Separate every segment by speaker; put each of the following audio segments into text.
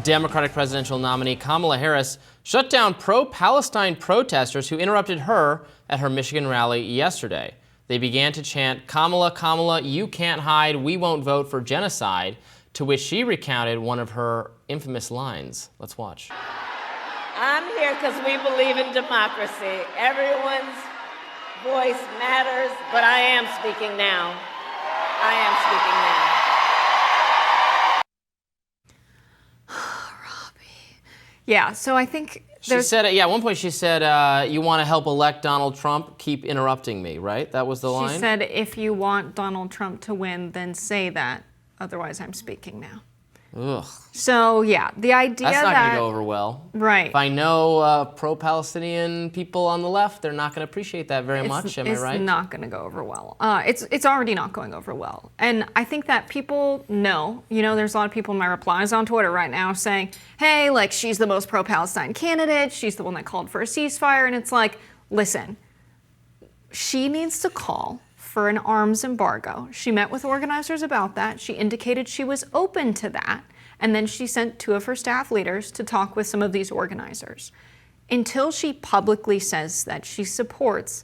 Speaker 1: Democratic presidential nominee Kamala Harris shut down pro-Palestine protesters who interrupted her at her Michigan rally yesterday. They began to chant, "Kamala, Kamala, you can't hide, we won't vote for genocide," to which she recounted one of her infamous lines. Let's watch.
Speaker 2: I'm here because we believe in democracy. Everyone's voice matters, but I am speaking now. I am speaking now.
Speaker 3: Yeah, so I think
Speaker 1: she said, at one point she said, you want to help elect Donald Trump, keep interrupting me, right? That was the line?
Speaker 3: She said, if you want Donald Trump to win, then say that. Otherwise, I'm speaking now.
Speaker 1: Ugh.
Speaker 3: So, yeah, the idea
Speaker 1: that's not going to go over well.
Speaker 3: Right.
Speaker 1: If I know pro-Palestinian people on the left, they're not going to appreciate that very much, am I right?
Speaker 3: It's not going to go over well. It's already not going over well. And I think that people know, there's a lot of people in my replies on Twitter right now saying, hey, like, she's the most pro-Palestine candidate. She's the one that called for a ceasefire. And it's like, listen, she needs to call for an arms embargo. She met with organizers about that. She indicated she was open to that. And then she sent 2 of her staff leaders to talk with some of these organizers. Until she publicly says that she supports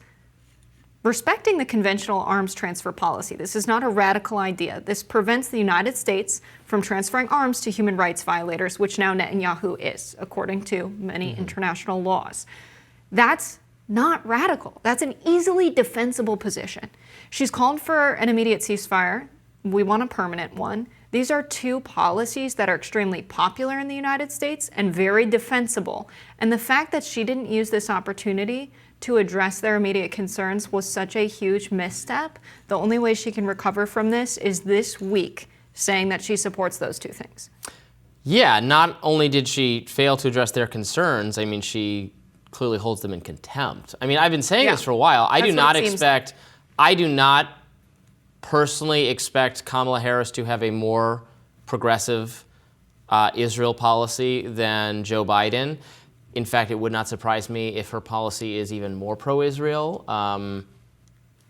Speaker 3: respecting the conventional arms transfer policy. This is not a radical idea. This prevents the United States from transferring arms to human rights violators, which now Netanyahu is, according to many international laws. That's not radical. That's an easily defensible position. She's called for an immediate ceasefire. We want a permanent one. These are 2 policies that are extremely popular in the United States and very defensible. And the fact that she didn't use this opportunity to address their immediate concerns was such a huge misstep. The only way she can recover from this is this week saying that she supports those 2 things.
Speaker 1: Yeah, not only did she fail to address their concerns, I mean, she clearly holds them in contempt. I mean, I've been saying this for a while. I do not personally expect Kamala Harris to have a more progressive Israel policy than Joe Biden. In fact, it would not surprise me if her policy is even more pro-Israel.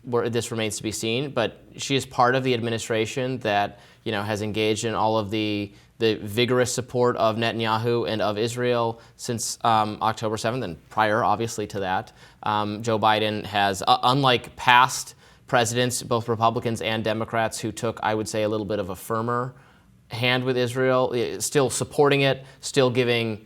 Speaker 1: Where this remains to be seen, but she is part of the administration that has engaged in all of the vigorous support of Netanyahu and of Israel since October 7th, and prior, obviously, to that. Joe Biden has, unlike past presidents, both Republicans and Democrats, who took, I would say, a little bit of a firmer hand with Israel, still supporting it, still giving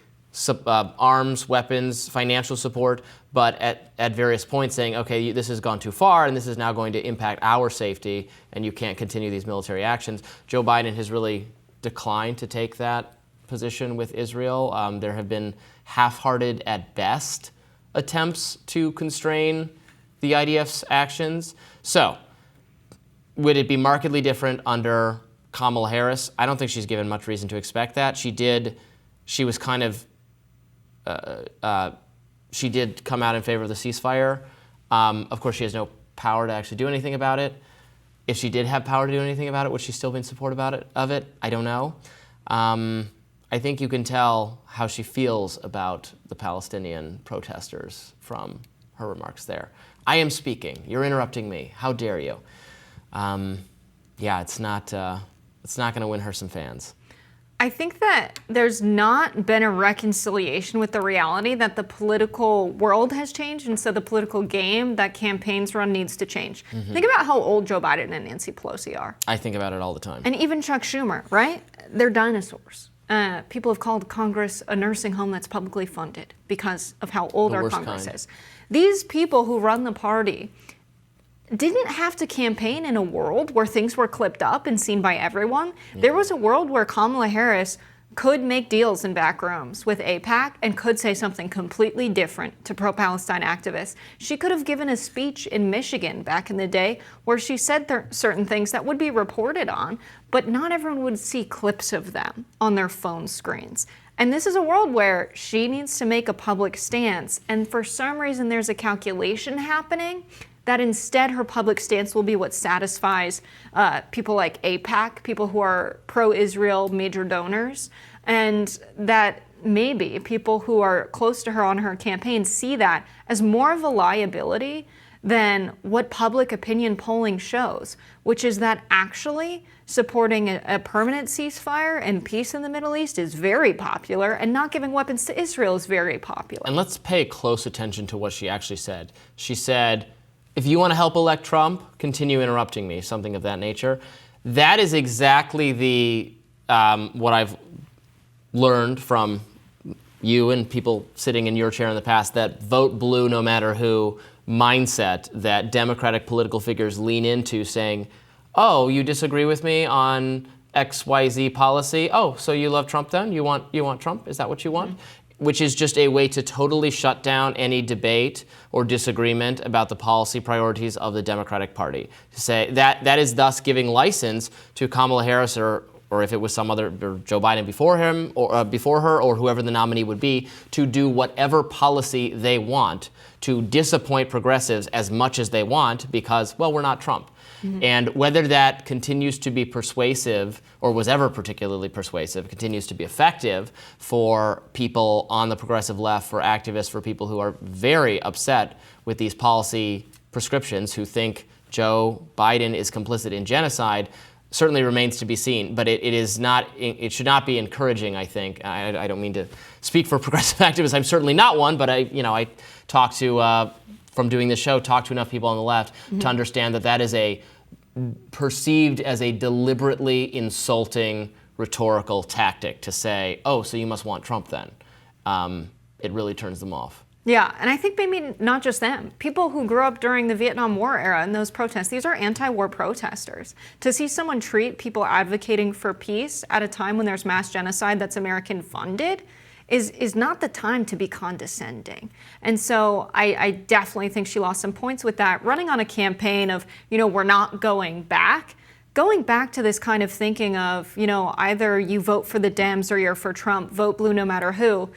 Speaker 1: arms, weapons, financial support, but at various points saying, okay, this has gone too far and this is now going to impact our safety and you can't continue these military actions. Joe Biden has really declined to take that position with Israel. There have been half-hearted, at best, attempts to constrain the IDF's actions. So, would it be markedly different under Kamala Harris? I don't think she's given much reason to expect that. She did come out in favor of the ceasefire. Of course, she has no power to actually do anything about it. If she did have power to do anything about it, would she still be in support of it? I don't know. I think you can tell how she feels about the Palestinian protesters from her remarks there. I am speaking. You're interrupting me. How dare you? It's not going to win her some fans.
Speaker 3: I think that there's not been a reconciliation with the reality that the political world has changed, and so the political game that campaigns run needs to change. Think about how old Joe Biden and Nancy Pelosi are.
Speaker 1: I think about it all the time.
Speaker 3: And even Chuck Schumer, right? They're dinosaurs. People have called Congress a nursing home that's publicly funded because of how old our Congress is. These people who run the party didn't have to campaign in a world where things were clipped up and seen by everyone. There was a world where Kamala Harris could make deals in back rooms with AIPAC and could say something completely different to pro-Palestine activists. She could have given a speech in Michigan back in the day where she said certain things that would be reported on, but not everyone would see clips of them on their phone screens. And this is a world where she needs to make a public stance, and for some reason there's a calculation happening that instead her public stance will be what satisfies people like AIPAC, people who are pro-Israel major donors, and that maybe people who are close to her on her campaign see that as more of a liability than what public opinion polling shows, which is that actually supporting a permanent ceasefire and peace in the Middle East is very popular, and not giving weapons to Israel is very popular.
Speaker 1: And let's pay close attention to what she actually said. She said, if you want to help elect Trump, continue interrupting me, something of that nature. That is exactly the what I've learned from you and people sitting in your chair in the past, that vote blue no matter who mindset that Democratic political figures lean into, saying, oh, you disagree with me on XYZ policy? Oh, so you love Trump then? You want Trump? Is that what you want? Mm-hmm. Which is just a way to totally shut down any debate or disagreement about the policy priorities of the Democratic Party. To say that is thus giving license to Kamala Harris or if it was some other, or Joe Biden before him, or before her, or whoever the nominee would be, to do whatever policy they want, to disappoint progressives as much as they want, because, well, we're not Trump. Mm-hmm. And whether that continues to be persuasive, or was ever particularly persuasive, continues to be effective for people on the progressive left, for activists, for people who are very upset with these policy prescriptions, who think Joe Biden is complicit in genocide, certainly remains to be seen. But it should not be encouraging, I think. I don't mean to speak for progressive activists. I'm certainly not one, but I talk to, from doing this show, talk to enough people on the left mm-hmm. to understand that is perceived as a deliberately insulting rhetorical tactic to say, oh, so you must want Trump then. It really turns them off.
Speaker 3: Yeah, and I think maybe not just them. People who grew up during the Vietnam War era and those protests, these are anti-war protesters. To see someone treat people advocating for peace at a time when there's mass genocide that's American funded is not the time to be condescending. And so I definitely think she lost some points with that. Running on a campaign of, we're not going back to this kind of thinking of, either you vote for the Dems or you're for Trump, vote blue no matter who,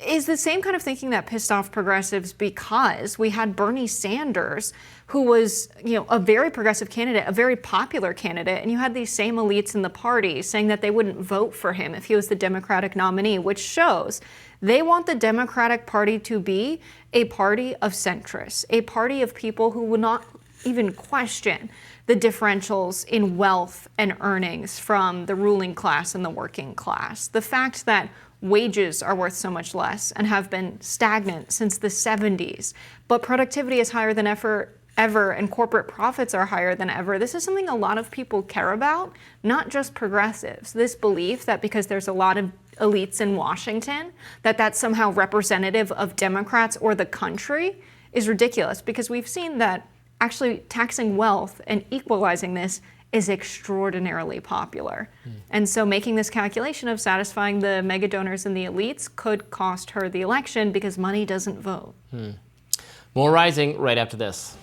Speaker 3: is the same kind of thinking that pissed off progressives, because we had Bernie Sanders, who was, a very progressive candidate, a very popular candidate, and you had these same elites in the party saying that they wouldn't vote for him if he was the Democratic nominee, which shows they want the Democratic Party to be a party of centrists, a party of people who would not even question the differentials in wealth and earnings from the ruling class and the working class. The fact that wages are worth so much less and have been stagnant since the 70s, but productivity is higher than ever and corporate profits are higher than ever. This is something a lot of people care about, not just progressives. This belief that because there's a lot of elites in Washington, that's somehow representative of Democrats or the country is ridiculous, because we've seen that actually taxing wealth and equalizing this is extraordinarily popular. And so making this calculation of satisfying the mega donors and the elites could cost her the election, because money doesn't vote.
Speaker 1: More Rising right after this.